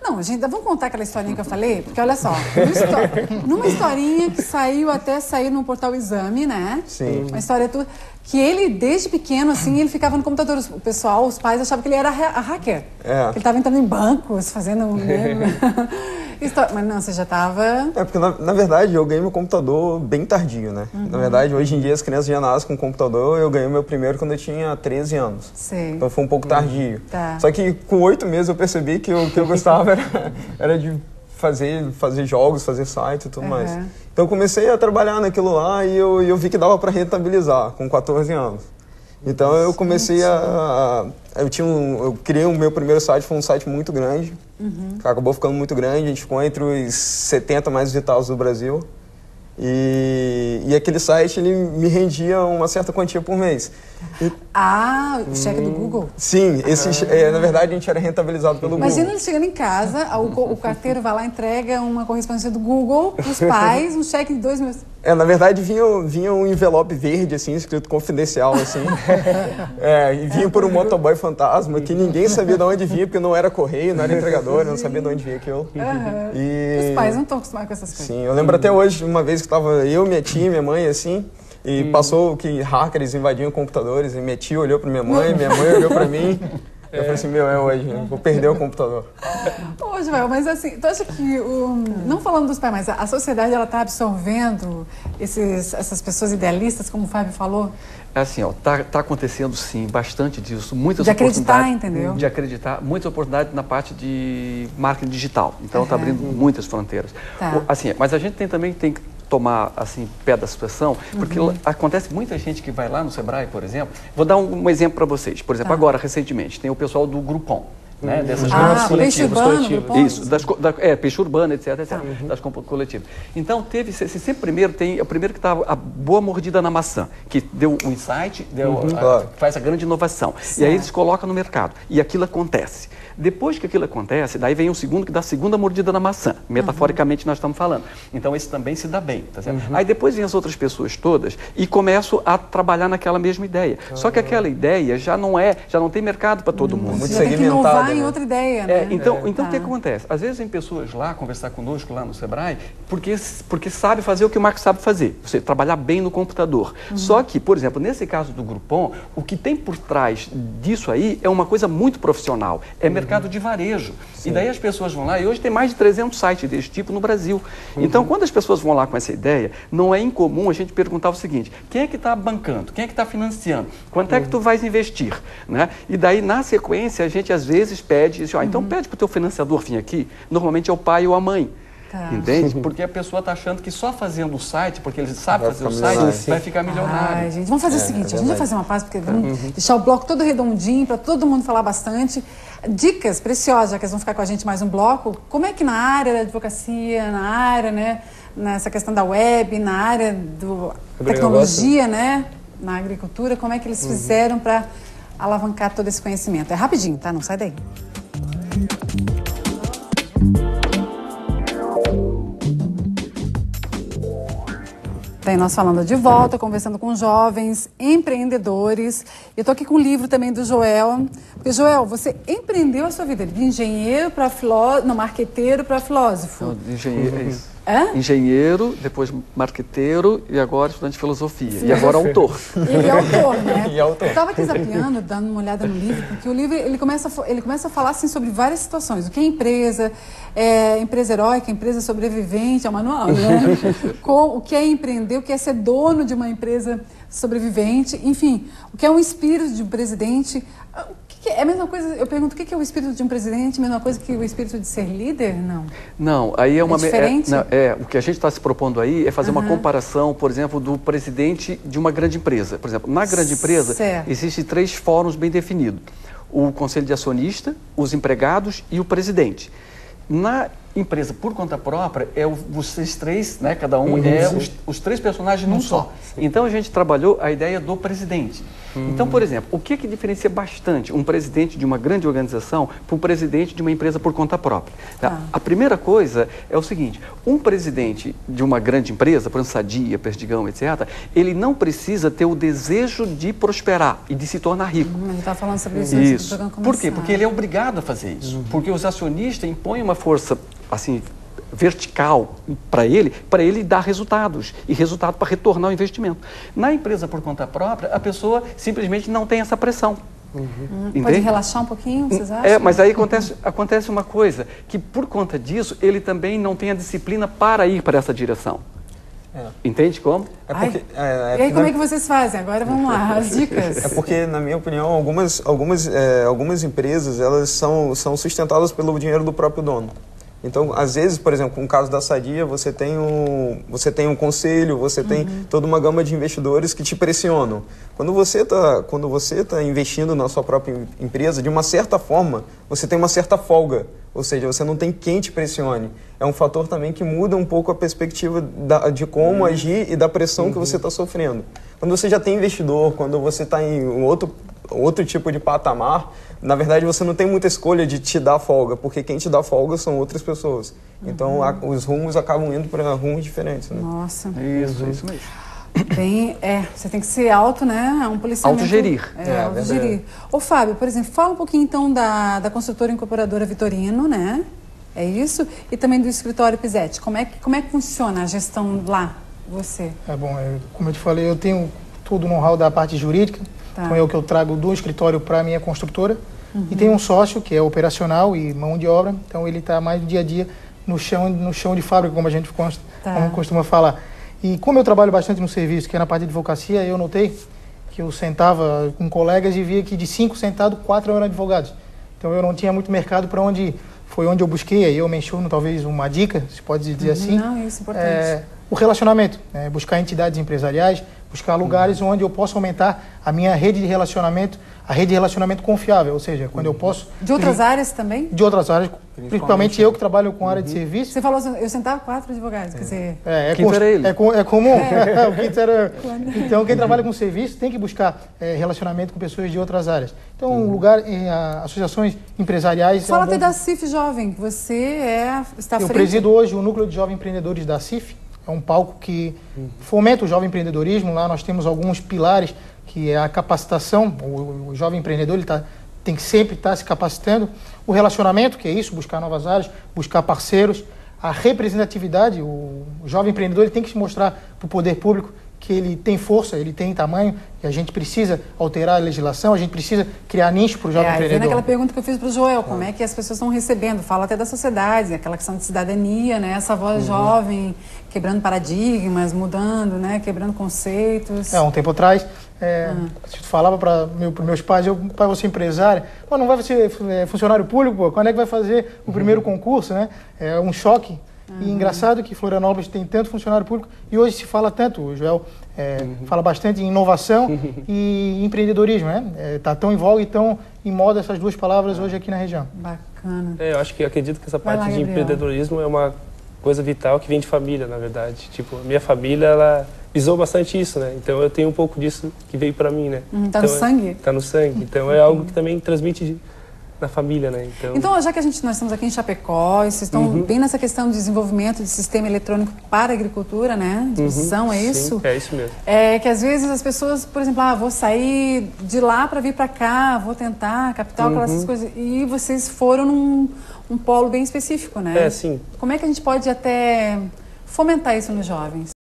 Não, gente, vamos contar aquela historinha que eu falei? Porque olha só, numa historinha que saiu no portal Exame, né? Sim. Uma história que ele, desde pequeno, assim, ele ficava no computador. O pessoal, os pais achavam que ele era hacker. É. Ele estava entrando em bancos, fazendo... Mas não, você já estava... É, porque na verdade eu ganhei meu computador bem tardio, né? Na verdade, hoje em dia as crianças já nascem com computador, eu ganhei meu primeiro quando eu tinha 13 anos. Sei. Então foi um pouco tardio. Tá. Só que com 8 meses eu percebi que o que eu gostava era de fazer jogos, fazer site e tudo mais. Então eu comecei a trabalhar naquilo lá e eu vi que dava para rentabilizar com 14 anos. Então eu comecei eu criei o meu primeiro site, foi um site muito grande, que acabou ficando muito grande, a gente ficou entre os 70 mais visitados do Brasil. E aquele site, ele me rendia uma certa quantia por mês. O cheque do Google? Sim, na verdade a gente era rentabilizado pelo Google. Imagina ele chegando em casa, o carteiro vai lá e entrega uma correspondência do Google para os pais, um cheque de 2 mil... Na verdade vinha um envelope verde, assim, escrito confidencial, assim. E vinha por um motoboy fantasma, que ninguém sabia de onde vinha, porque não era correio, não era entregador, eu não sabia de onde vinha aquilo. Os pais não estão acostumados com essas coisas. Sim, eu lembro até hoje, uma vez que estava eu, minha tia, minha mãe, assim, e passou que hackers invadiam computadores, e minha tia olhou para minha mãe olhou para mim. Eu falei assim, é hoje, eu vou perder o computador. Ô, Joel, mas assim, tu acha que, não falando dos pais, mas a sociedade, ela está absorvendo essas pessoas idealistas, como o Fábio falou? É assim, tá acontecendo sim, bastante disso, muitas de acreditar, oportunidades. Entendeu? De acreditar, muitas oportunidades na parte de marketing digital. Então está abrindo muitas fronteiras. Tá. Assim, mas a gente também tem que tomar assim pé da situação, porque acontece muita gente que vai lá no Sebrae, por exemplo. Vou dar um exemplo para vocês. Por exemplo, agora recentemente tem o pessoal do Groupon, né, dessas compras coletivas. Isso, peixe urbano, etc, das compras coletivas. Então teve sempre primeiro tem o primeiro que está a boa mordida na maçã, que deu um insight, faz a grande inovação. Certo. E aí eles colocam no mercado e aquilo acontece. Depois que aquilo acontece, daí vem um segundo que dá a segunda mordida na maçã. Metaforicamente nós estamos falando. Então esse também se dá bem, tá certo? Aí depois vem as outras pessoas todas e começam a trabalhar naquela mesma ideia. Só que aquela ideia já não tem mercado para todo mundo. Muito segmentada. Tem que inovar em outra ideia, né? Então o que acontece? Às vezes vem pessoas lá conversar conosco lá no Sebrae porque sabe fazer o que o Marcos sabe fazer. Você trabalhar bem no computador. Só que, por exemplo, nesse caso do Groupon, o que tem por trás disso aí é uma coisa muito profissional. É mercado de varejo. Sim. E daí as pessoas vão lá, e hoje tem mais de 300 sites desse tipo no Brasil. Então, quando as pessoas vão lá com essa ideia, não é incomum a gente perguntar o seguinte: quem é que está bancando? Quem é que está financiando? Quanto é que tu vais investir? Né? E daí, na sequência, a gente às vezes pede, então pede para o teu financiador vir aqui, normalmente é o pai ou a mãe. Entende? Porque a pessoa está achando que só fazendo o site, porque ele sabe fazer o site, vai ficar milionário. Ai, gente, vamos fazer o seguinte, a gente vai fazer uma pausa, porque vamos deixar o bloco todo redondinho, para todo mundo falar bastante. Dicas preciosas, já que eles vão ficar com a gente mais um bloco. Como é que na área da advocacia, na área, né, nessa questão da web, na área da tecnologia, né, na agricultura, como é que eles fizeram para alavancar todo esse conhecimento? É rapidinho, tá? Não sai daí. Daí nós falando de volta, conversando com jovens, empreendedores. Eu estou aqui com um livro também do Joel. Porque, Joel, você empreendeu a sua vida de engenheiro para filósofo, marqueteiro para filósofo. Não, de engenheiro, é isso. Engenheiro, depois marqueteiro e agora estudante de filosofia. Sim. E agora autor. Ele é autor, né? E autor. Eu estava aqui zapeando, dando uma olhada no livro, porque o livro ele começa a falar assim, sobre várias situações. O que é empresa heróica, empresa sobrevivente, é um manual, né? O que é empreender, o que é ser dono de uma empresa sobrevivente, enfim, o que é um espírito de um presidente. É a mesma coisa, eu pergunto, o que é o espírito de um presidente? A mesma coisa que o espírito de ser líder? Não. Não, aí é uma... diferente? O que a gente está se propondo aí é fazer uma comparação, por exemplo, do presidente de uma grande empresa. Por exemplo, na grande empresa, existem 3 fóruns bem definidos. O conselho de acionista, os empregados e o presidente. Na empresa por conta própria é vocês três, né? Cada um é os três personagens num só. Então a gente trabalhou a ideia do presidente. Então, por exemplo, o que diferencia bastante um presidente de uma grande organização para um presidente de uma empresa por conta própria? Tá? A primeira coisa é o seguinte: um presidente de uma grande empresa, por exemplo, Sadia, Perdigão, etc., ele não precisa ter o desejo de prosperar e de se tornar rico. A gente está falando sobre isso. Isso. Por quê? Porque ele é obrigado a fazer isso. Porque os acionistas impõem uma força assim vertical para ele dar resultados e resultado para retornar o investimento. Na empresa por conta própria, a pessoa simplesmente não tem essa pressão. Pode relaxar um pouquinho, vocês acham? Mas aí acontece uma coisa, que por conta disso, ele também não tem a disciplina para ir para essa direção. Entende como? E aí, como é que vocês fazem? Agora vamos lá, as dicas. É porque, na minha opinião, algumas empresas, elas são sustentadas pelo dinheiro do próprio dono. Então, às vezes, por exemplo, no caso da Sadia, você tem um conselho, você tem toda uma gama de investidores que te pressionam. Quando você tá investindo na sua própria empresa, de uma certa forma, você tem uma certa folga. Ou seja, você não tem quem te pressione. É um fator também que muda um pouco a perspectiva de como agir e da pressão que você está sofrendo. Quando você já tem investidor, quando você está em outro tipo de patamar, na verdade você não tem muita escolha de te dar folga, porque quem te dá folga são outras pessoas. Então os rumos acabam indo para rumos diferentes. Né? Nossa. Isso mesmo. Bem, você tem que ser né? Um policiamento. Autogerir. Autogerir. Ô Fábio, por exemplo, fala um pouquinho então da construtora incorporadora Vitorino, né? É isso? E também do escritório Pizzetti. Como é que funciona a gestão lá, você? Como eu te falei, eu tenho todo o know-how da parte jurídica. Então é o que eu trago do escritório para a minha construtora. E tem um sócio que é operacional e mão de obra. Então ele está mais no dia a dia no chão de fábrica, como a gente como costuma falar. E como eu trabalho bastante no serviço, que é na parte de advocacia, eu notei que eu sentava com colegas e via que de 5 sentados, 4 eram advogados. Então eu não tinha muito mercado para onde ir. Foi onde eu busquei, aí eu menciono talvez uma dica, se pode dizer assim. Não, isso é importante. O relacionamento, buscar entidades empresariais, buscar lugares onde eu possa aumentar a minha rede de relacionamento, a rede de relacionamento confiável, ou seja, quando eu posso... De outras áreas também? De outras áreas, principalmente eu que trabalho com área de serviço. Você falou assim, eu sentava 4 advogados, quer dizer... É comum, o quinto era... Então, quem trabalha com serviço tem que buscar relacionamento com pessoas de outras áreas. Então, um lugar, associações empresariais... Fala até da CIF Jovem, que você está à frente. Eu presido hoje o Núcleo de Jovens Empreendedores da CIF. É um palco que fomenta o jovem empreendedorismo. Lá nós temos alguns pilares, que é a capacitação. O jovem empreendedor tem que sempre estar se capacitando. O relacionamento, que é isso, buscar novas áreas, buscar parceiros. A representatividade, o jovem empreendedor ele tem que se mostrar para o poder público que ele tem força, ele tem tamanho, e a gente precisa alterar a legislação, a gente precisa criar nicho para o jovem empreendedor. Aquela pergunta que eu fiz para o Joel, como é que as pessoas estão recebendo? Fala até da sociedade, aquela questão de cidadania, né? Essa voz jovem, quebrando paradigmas, mudando, né? Quebrando conceitos. Um tempo atrás, se tu falava para meus pais, pai, você empresário, não vai ser funcionário público, pô, quando é que vai fazer o primeiro concurso, né? É um choque. E engraçado que Florianópolis tem tanto funcionário público e hoje se fala tanto, o Joel fala bastante em inovação e empreendedorismo, né? Está tão em voga e tão em moda essas duas palavras hoje aqui na região. Bacana. Eu acredito que essa parte de empreendedorismo é uma coisa vital que vem de família, na verdade. Tipo, a minha família, ela visou bastante isso, né? Então eu tenho um pouco disso que veio para mim, né? Tá no sangue? Tá no sangue. Então é algo que também transmite na família, né? Então, já que nós estamos aqui em Chapecó, vocês estão bem nessa questão de desenvolvimento de sistema eletrônico para a agricultura, né? Distribuição, é isso? Sim, é isso mesmo. Que às vezes as pessoas, por exemplo, vou sair de lá para vir para cá, vou tentar capital, aquelas coisas. E vocês foram num polo bem específico, né? Sim. Como é que a gente pode até fomentar isso nos jovens?